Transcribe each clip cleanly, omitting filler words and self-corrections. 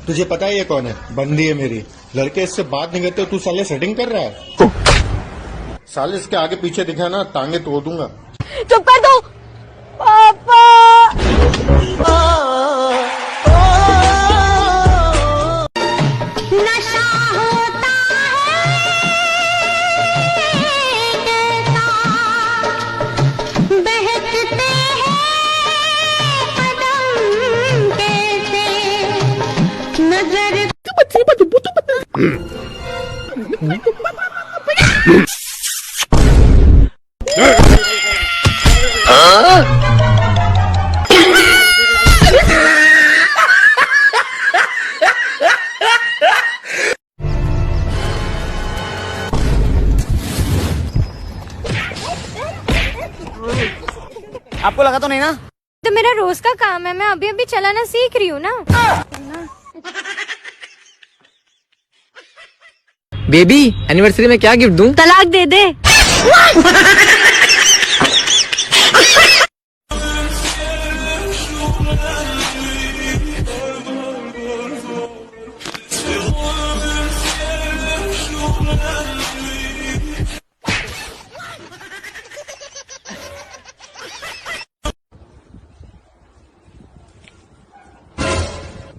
तुझे पता है ये कौन है? बंदी है मेरी। लड़के इससे बात नहीं करते, तू साले सेटिंग कर रहा है। साले इसके आगे पीछे दिखा ना, टांगे तोड़ दूंगा। चुप कर दो पापा। नशा होता है बहकते हैं कदम कैसे नजर आपको लगा तो नहीं ना? तो मेरा रोज का काम है, मैं अभी अभी चलाना सीख रही हूँ ना। बेबी एनिवर्सरी में क्या गिफ्ट दूं? तलाक दे दे।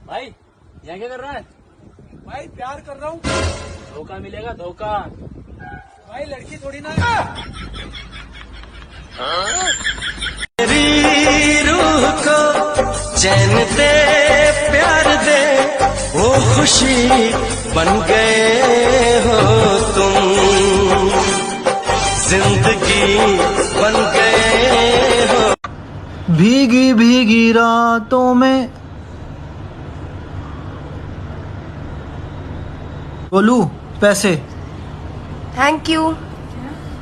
भाई यहाँ क्या कर रहा है? भाई प्यार कर रहा हूँ। धोखा मिलेगा, धोखा। भाई लड़की थोड़ी ना। मेरी रूह को चैन दे, प्यार दे, वो खुशी बन गए हो तुम, जिंदगी बन गए हो। भीगी भीगी रातों में बोलू पैसे। Thank you.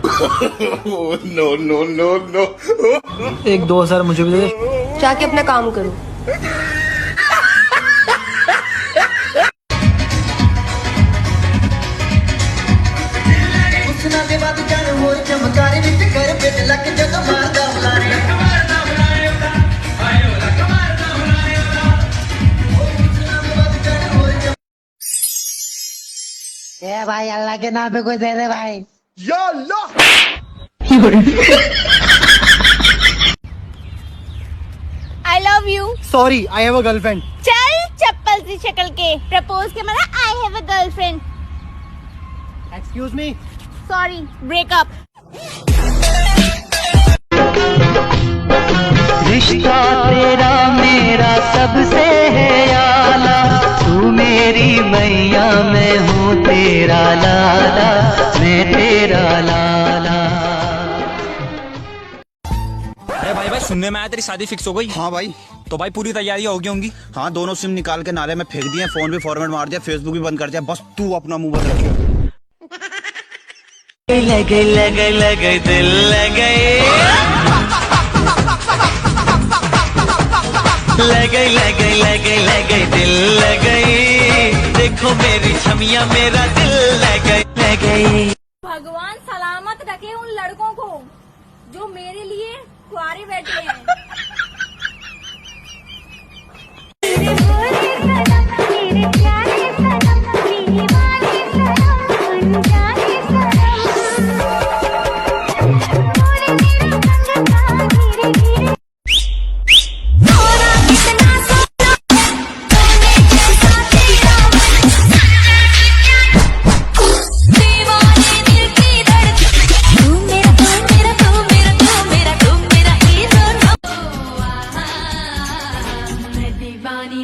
No no no no. एक 2000 मुझे भी दे दे। जाके अपना काम करो। भाई अल्लाह के नाम पे कोई दे दे भाई। या Allah. I love you. Sorry I have a girlfriend. चल चप्पल सी शक्ल के प्रपोज के माना I have a girlfriend. Excuse me. Sorry breakup. रिश्ता तेरा मेरा सबसे है आला, तू मेरी मैया मैं हूँ तेरा लाला, मैं तेरा लाला। अरे भाई सुनने में आया तेरी शादी फिक्स हो गई? हाँ भाई। तो भाई पूरी तैयारियां हो गई होंगी? हाँ, दोनों सिम निकाल के नाले में फेंक दिए, फोन भी फॉर्मेट मार दिया, फेसबुक भी बंद कर दिया, बस तू अपना मुंह बंद रखियो। लगे लगे लगे दिल लगे, लगे लगे लगे लगे दिल लगे, देखो मेरी छमिया मेरा दिल लगे लगे। भगवान सलामत रखे उन लड़कों को जो मेरे लिए कुंवारे बैठे हैं।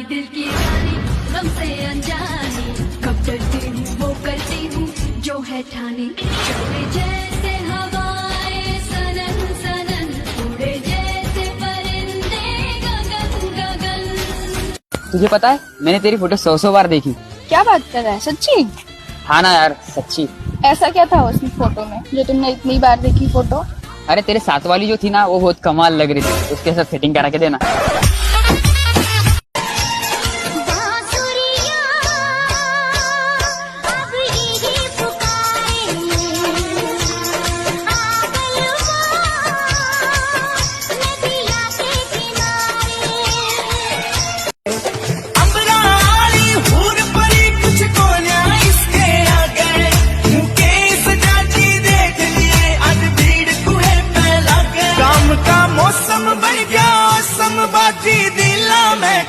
दिल की रानी गम से अनजानी, कब डरती हूँ वो करती हूँ जो है ठानी, चले जैसे हवाएं सनन सनन, उड़े जैसे परिंदे गगन गगन। तुझे पता है मैंने तेरी फोटो 100 बार देखी। क्या बात कर रहा है? सच्ची? हाँ ना यार सच्ची। ऐसा क्या था उस फोटो में जो तुमने इतनी बार देखी फोटो? अरे तेरे साथ वाली जो थी ना वो बहुत कमाल लग रही थी, उसके साथ सेटिंग करा के देना। बाजी दिला में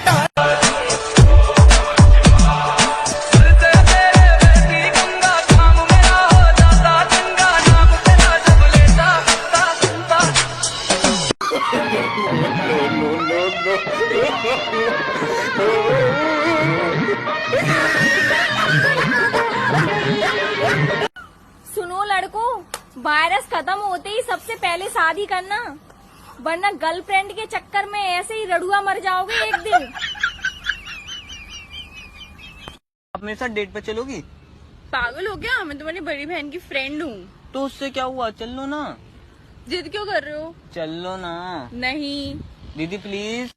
सुनो लड़कों, वायरस खत्म होते ही सबसे पहले शादी करना, वरना गर्लफ्रेंड के चक्कर में ऐसे ही रड़ुआ मर जाओगे एक दिन। आप मेरे साथ डेट पे चलोगी? पागल हो गया? मैं तुम्हारी बड़ी बहन की फ्रेंड हूँ। तो उससे क्या हुआ, चल लो ना। जिद क्यों कर रहे हो? चल लो ना। नहीं दीदी प्लीज।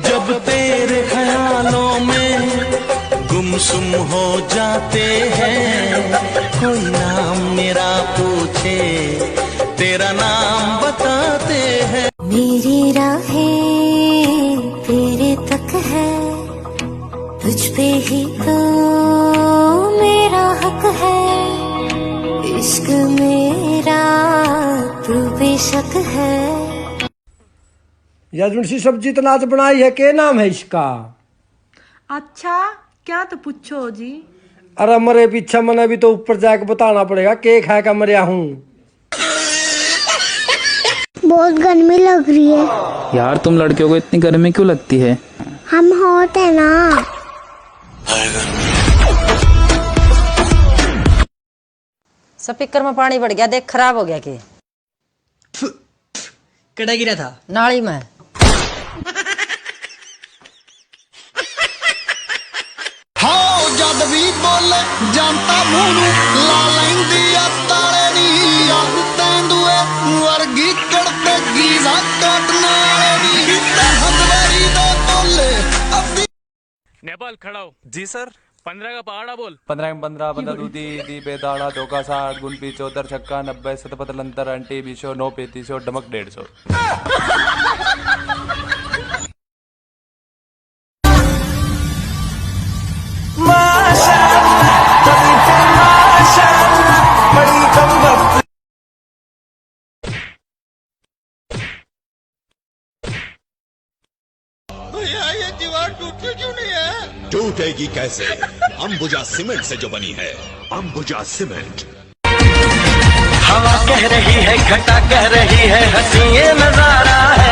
जब तेरे ख्यालों में गुमसुम हो जाते हैं, कोई नाम मेरा पूछे तेरा नाम बताते हैं। मेरी राहें तेरे तक है, तुझ पे ही तो मेरा हक है। इश्क मेरा तू बेशक है। यार सी सब्जी तो नाच बनाई है, के नाम है इसका? अच्छा क्या तो पूछो जी। अरे मरे पीछे मैंने भी तो ऊपर जाके बताना पड़ेगा के खा का मरिया हूँ। बहुत गर्मी लग रही है यार तुम लड़कियों को इतनी गर्मी क्यों लगती है? हम होते ना। स्पीकर में पानी बढ़ गया, देख खराब हो गया। के कड़ा गिरा था नाली में। हाँ जद भी बोले जानता मुंह ला लेंदी आ ताले दी आ तेंदुए वर्गी कड़ते गीजा काटने वाली हंदवारी दो बोले अभी। नेपाल खड़ा हो। जी सर। 15 का पहाड़ा बोल। 15 में 15 15 दूधी दी बेदाड़ा धोखा 60 गुण पी 74 छक्का 90 सतपथ लंतर अंटी 20 9 35 डमक 150। भैया ये दीवार टूटती क्यों नहीं है? टूटेगी कैसे? अंबुजा सीमेंट से जो बनी है। अंबुजा सीमेंट। हवा कह रही है, घटा कह रही है, हंसी ये नजारा है।